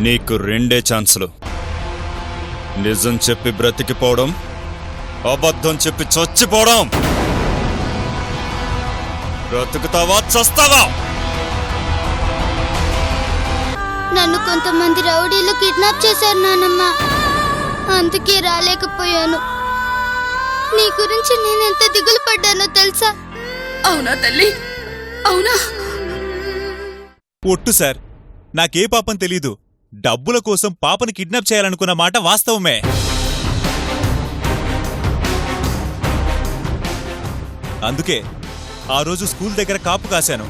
నీకు రెండే ఛాన్సులు. నిజం చెప్పి బ్రతికిపోవడం, అబద్ధం చెప్పి చచ్చిపోవడం. బ్రతుకుతావా చస్తావా? నన్ను కొంతమంది రౌడీలు కిడ్నాప్ చేశారు నానమ్మ, అందుకే రాలేకపోయాను. నీ గురించి నేనెంత దిగులు పడ్డానో తెలుసా? అవునా తల్లి, అవునా? ఒట్టు సార్, నాకే పాపం తెలీదు. డబ్బుల కోసం పాపని కిడ్నాప్ చేయాలనుకున్న మాట వాస్తవమే. అందుకే ఆ రోజు స్కూల్ దగ్గర కాపు కాశాను.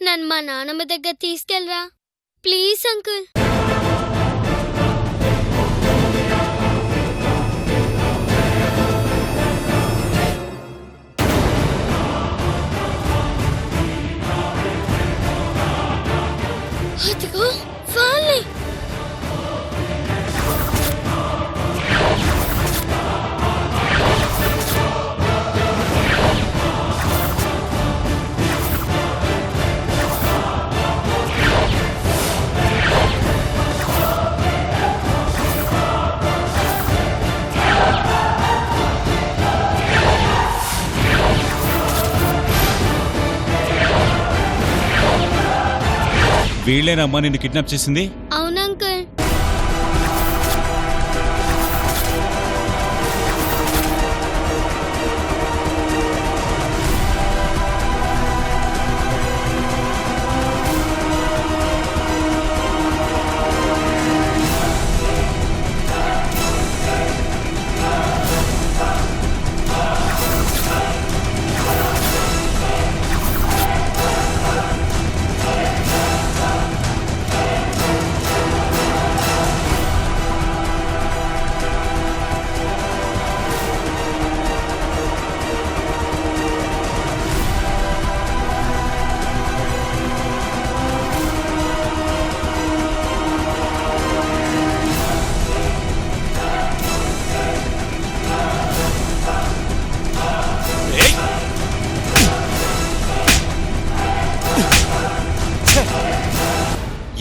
నన్ను మా నాన్నమ్మ దగ్గర తీసుకెళ్ళరా ప్లీజ్ అంకుల్. అదిగో వాళ్ళే. వీళ్ళేనమ్మా నిన్ను కిడ్నాప్ చేసింది? అవును అంకుల్.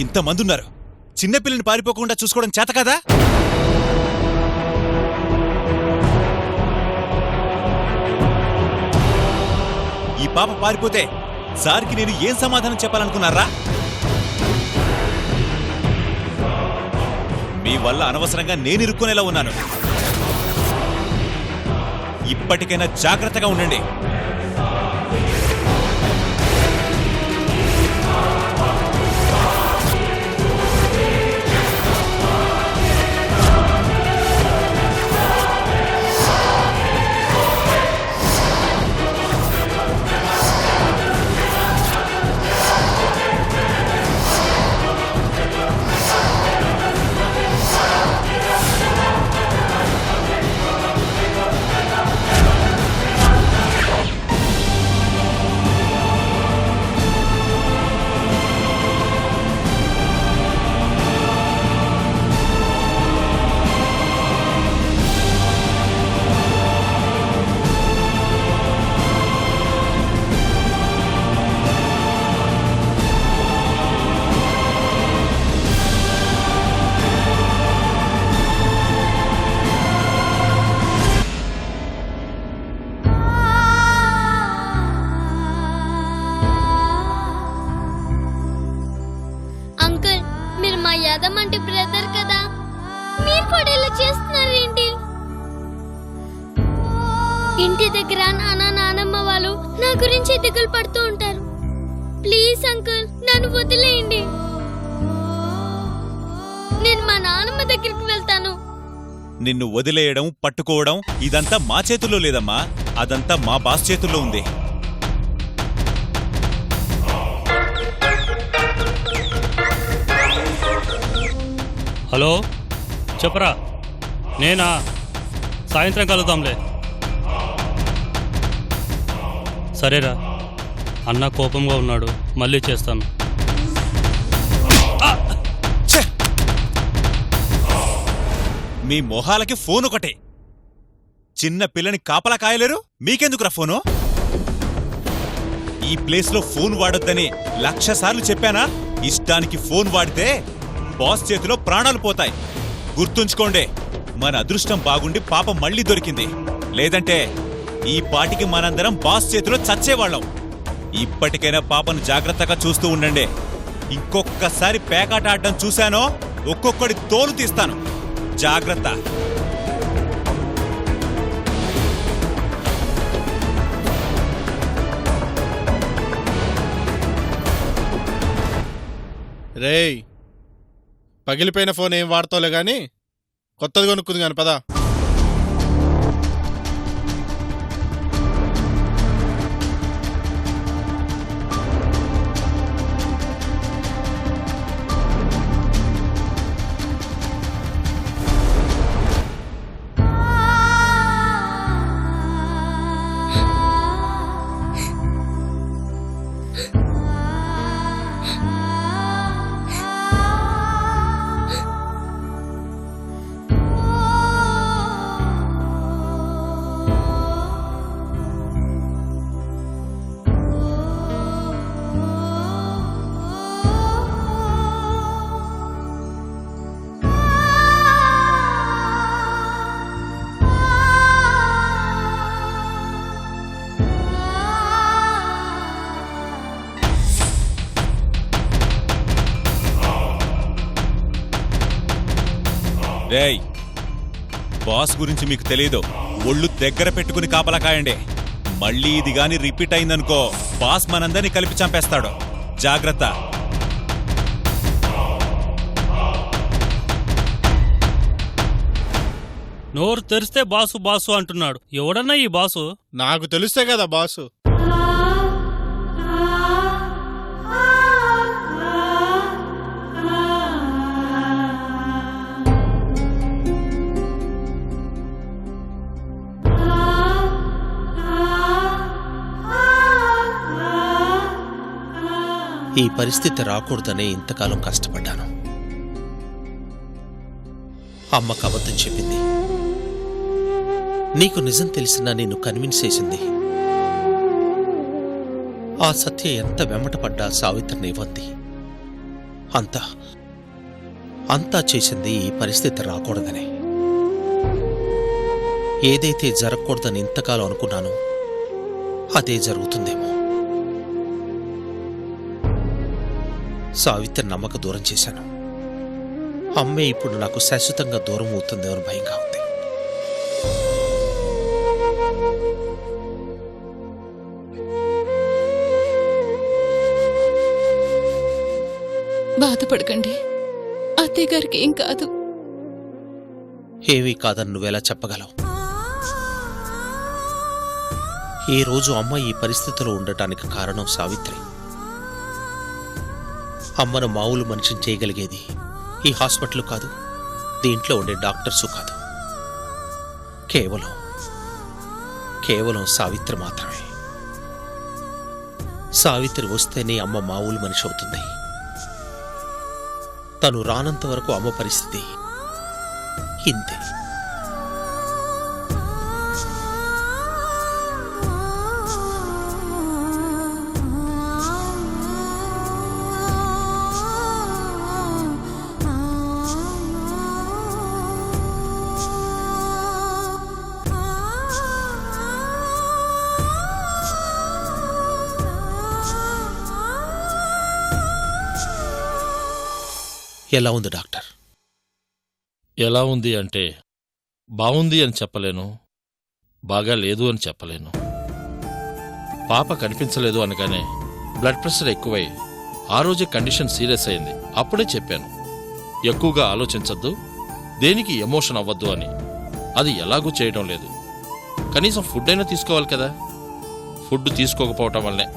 ఇంతమందున్నారు, చిన్నపిల్లని పారిపోకుండా చూసుకోవడం చేత కదా? ఈ పాప పారిపోతే సార్కి నేను ఏం సమాధానం చెప్పాలనుకున్నారా? మీ వల్ల అనవసరంగా నేను ఇరుక్కునేలా ఉన్నాను. ఇప్పటికైనా జాగ్రత్తగా ఉండండి. నాలాంటి బ్రదర్ కదా, మీరు కూడా ఇలా చేస్తున్నారేంటి? ఇంటి దగ్గర నాన్న నానమ్మ వాళ్ళు నా గురించి దిగులు పడుతూ ఉంటారు. ప్లీజ్ అంకుల్, నన్ను వదిలేయండి. నేను మా నానమ్మ దగ్గరికి వెళ్తాను. నిన్ను వదిలేయడం, పట్టుకోవడం ఇదంతా మా చేతుల్లో లేదమ్మా. అదంతా మా బాస్ చేతుల్లో ఉంది. హలో, చెప్పరా. నేనా? సాయంత్రం కలుద్దాంలే. సరేరా, అన్న కోపంగా ఉన్నాడు, మళ్ళీ చేస్తాను. ఛే! మీ మొహాలకి ఫోన్ ఒకటే. చిన్న పిల్లని కాపలా కాయలేరు, మీకెందుకురా ఫోను? ఈ ప్లేస్లో ఫోన్ వాడొద్దని 1,00,000 సార్లు చెప్పానా? ఇష్టానికి ఫోన్ వాడితే బాస్ చేతిలో ప్రాణాలు పోతాయి. గుర్తుంచుకోండి, మన అదృష్టం బాగుండి పాప మళ్ళీ దొరికింది. లేదంటే ఈ పాటికి మనందరం బాస్ చేతిలో చచ్చేవాళ్ళం. ఇప్పటికైనా పాపను జాగ్రత్తగా చూస్తూ ఉండండి. ఇంకొక్కసారి పేకాట ఆడడం చూశానో ఒక్కొక్కడి తోలు తీస్తాను. జాగ్రత్త. రేయ్, పగిలిపోయిన ఫోన్ ఏం వాడతావులే గాని కొత్తది కొనుక్కుంది కాని పదా. రేయ్, బాస్ గురించి మీకు తెలీదు. ఒళ్ళు దగ్గర పెట్టుకుని కాపలా కాయండి. మళ్ళీ ఇది గాని రిపీట్ అయిందనుకో, బాస్ మనందరినీ కలిపి చంపేస్తాడు. జాగ్రత్త. నోరు తెరిస్తే బాసు బాసు అంటున్నాడు. ఎవడన్నా ఈ బాసు? నాకు తెలిస్తే కదా బాసు. ఈ పరిస్థితి రాకూడదనే ఇంతకాలం కష్టపడ్డాను. అమ్మకు అబద్ధం చెప్పింది. నీకు నిజం తెలిసినా నిన్ను కన్విన్స్ చేసింది. ఆ సత్య ఎంత వెంబటపడ్డా సావిత్రిని ఇవ్వంది. అంతా చేసింది ఈ పరిస్థితి రాకూడదనే. ఏదైతే జరగకూడదని ఇంతకాలం అనుకున్నానో అదే జరుగుతుందేమో. సావిత్రి నమ్మక దూరం చేశాను. అమ్మే ఇప్పుడు నాకు శాశ్వతంగా దూరం అవుతుందేమో అని భయంగా ఉంది. బాధపడకండి, అత్తయ్య గారికి ఏం కాదు. ఏమీ కాదని నువ్వెలా చెప్పగలవు? ఈ రోజు అమ్మ ఈ పరిస్థితిలో ఉండటానికి కారణం సావిత్రి. అమ్మను మామూలు మనిషిని చేయగలిగేది ఈ హాస్పిటల్ కాదు, దీంట్లో ఉండే డాక్టర్సు కాదు, కేవలం సావిత్రి మాత్రమే. సావిత్రి వస్తేనే అమ్మ మామూలు మనిషి అవుతుంది. తను రానంత వరకు అమ్మ పరిస్థితి ఇంతే. ఎలా ఉంది డాక్టర్? ఎలా ఉంది అంటే బావుంది అని చెప్పలేను, బాగా లేదు అని చెప్పలేను. పాప కనిపించలేదు అనగానే బ్లడ్ ప్రెషర్ ఎక్కువై ఆ రోజే కండిషన్ సీరియస్ అయింది. అప్పుడే చెప్పాను, ఎక్కువగా ఆలోచించద్దు, దేనికి ఎమోషన్ అవ్వద్దు అని. అది ఎలాగూ చేయడం లేదు. కనీసం ఫుడ్ అయినా తీసుకోవాలి కదా. ఫుడ్ తీసుకోకపోవటం వల్లే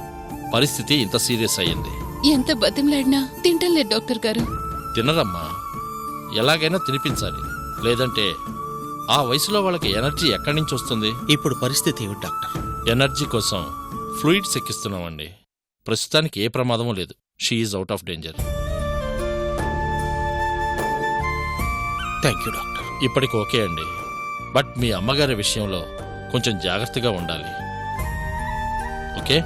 పరిస్థితి ఇంత సీరియస్ అయ్యింది. ఎంత బతిమలాడినా తింటం లేదు డాక్టర్ గారు. తినరమ్మా, ఎలాగైనా తినిపించాలి. లేదంటే ఆ వయసులో వాళ్ళకి ఎనర్జీ ఎక్కడి నుంచి వస్తుంది? ఇప్పుడు పరిస్థితి ఏమిటి డాక్టర్? ఎనర్జీ కోసం ఫ్లూయిడ్స్ ఎక్కిస్తున్నామండి. ప్రస్తుతానికి ఏ ప్రమాదమూ లేదు. She is out of danger. Thank you doctor. ఇప్పటికి ఓకే అండి. బట్ మీ అమ్మగారి విషయంలో కొంచెం జాగ్రత్తగా ఉండాలి. ఓకే?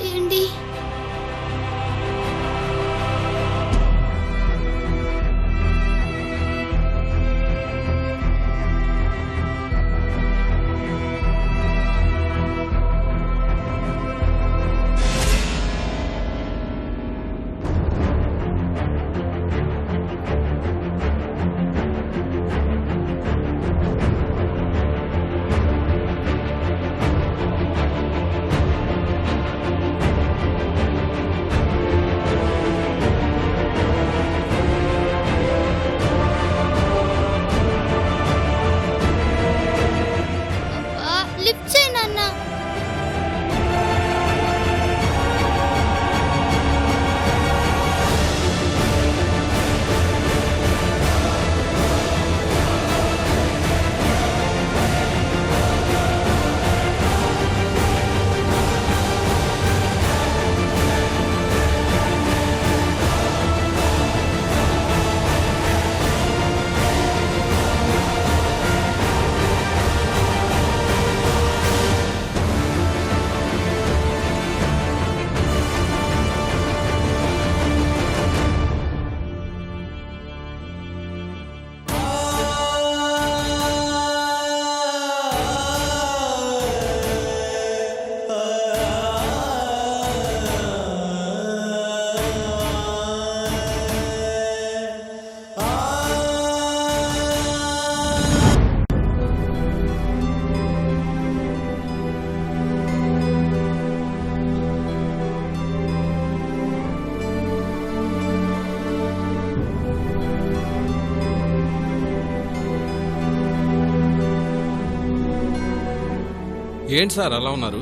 చేయండి. లిఫ్ట్ చేయి నాన్న. ఏంటి సార్ అలా ఉన్నారు?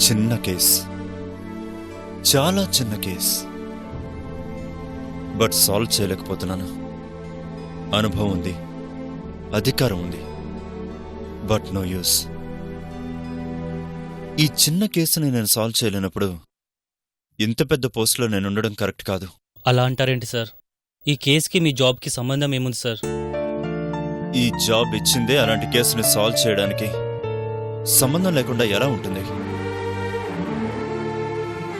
చిన్న కేస్, చాలా చిన్న కేస్, బట్ సాల్వ్ చేయలేకపోతున్నాను. అనుభవం ఉంది, అధికారం ఉంది, బట్ నో యూస్. ఈ చిన్న కేసుని నేను సాల్వ్ చేయలేనప్పుడు ఇంత పెద్ద పోస్టులో నేను ఉండడం కరెక్ట్ కాదు. అలా అంటారేంటి సార్? ఈ కేసుకి మీ జాబ్కి సంబంధం ఏముంది సార్? ఈ జాబ్ ఇచ్చిందే అలాంటి కేసుని సాల్వ్ చేయడానికి. సంబంధం లేకుండా ఎలా ఉంటుంది?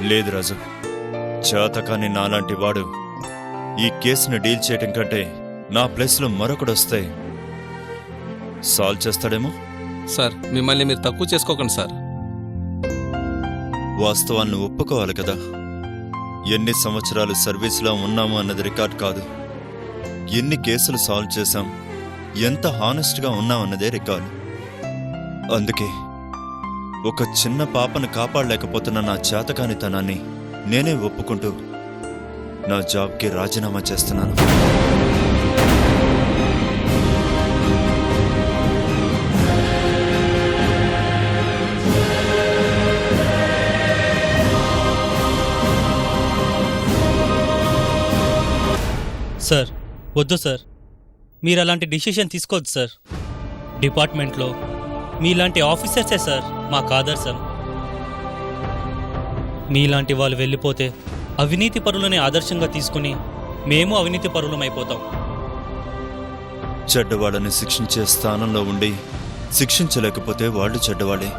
లేదు రాజు, చేతకాని నాలాంటి వాడు ఈ కేసుని డీల్ చేయటం కంటే నా ప్లేస్లో మరొకడొస్తే సాల్వ్ చేస్తాడేమో. సార్ మిమ్మల్ని మీరు తక్కువ చేసుకోకండి సార్. వాస్తవాలను ఒప్పుకోవాలి కదా. ఎన్ని సంవత్సరాలు సర్వీస్లో ఉన్నాము అన్నది రికార్డ్ కాదు, ఎన్ని కేసులు సాల్వ్ చేశాం, ఎంత హానెస్ట్గా ఉన్నామన్నదే రికార్డు. అందుకే ఒక చిన్న పాపను కాపాడలేకపోతున్న నా చేతకానితనాన్ని నేనే ఒప్పుకుంటూ నా జాబ్కి రాజీనామా చేస్తున్నాను. సార్ వద్దు సార్, మీరు అలాంటి డిసిషన్ తీసుకోవద్దు సార్. డిపార్ట్మెంట్లో మీలాంటి ఆఫీసర్సే సార్ మాకు ఆదర్శం. మీలాంటి వాళ్ళు వెళ్ళిపోతే అవినీతి పరులని ఆదర్శంగా తీసుకుని మేము అవినీతి పరులమైపోతాం. చెడ్డవాళ్ళని శిక్షించే స్థానంలో ఉండి శిక్షించలేకపోతే వాళ్ళు చెడ్డవాళ్ళే.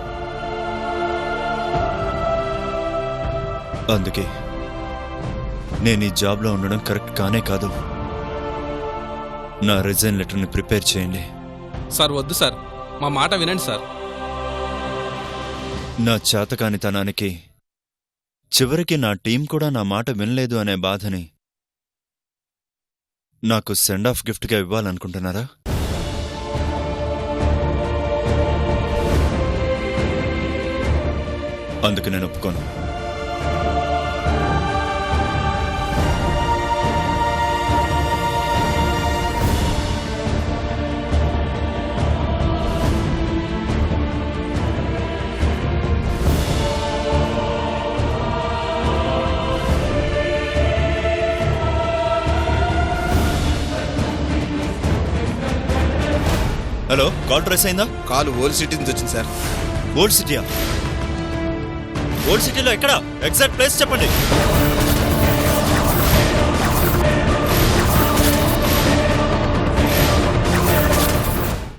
అందుకే నేను ఈ జాబ్లో ఉండడం కరెక్ట్ కానే కాదు. నా రిజైన్ లెటర్ని ప్రిపేర్ చేయండి. సార్ వద్దు సార్, మా మాట వినండి సార్. నా చేతకానితనానికి చివరికి నా టీం కూడా నా మాట వినలేదు అనే బాధని నాకు సెండ్ ఆఫ్ గిఫ్ట్గా ఇవ్వాలనుకుంటున్నారా? అందుకు నేను ఒప్పుకోను. హలో, కాల్ ట్రేస్ అయిందా? కాలు ఓల్డ్ సిటీ నుంచి వచ్చింది సార్. ఓల్డ్ సిటీయా? ఓల్డ్ సిటీలో ఎక్కడ? ఎగ్జాక్ట్ ప్లేస్ చెప్పండి.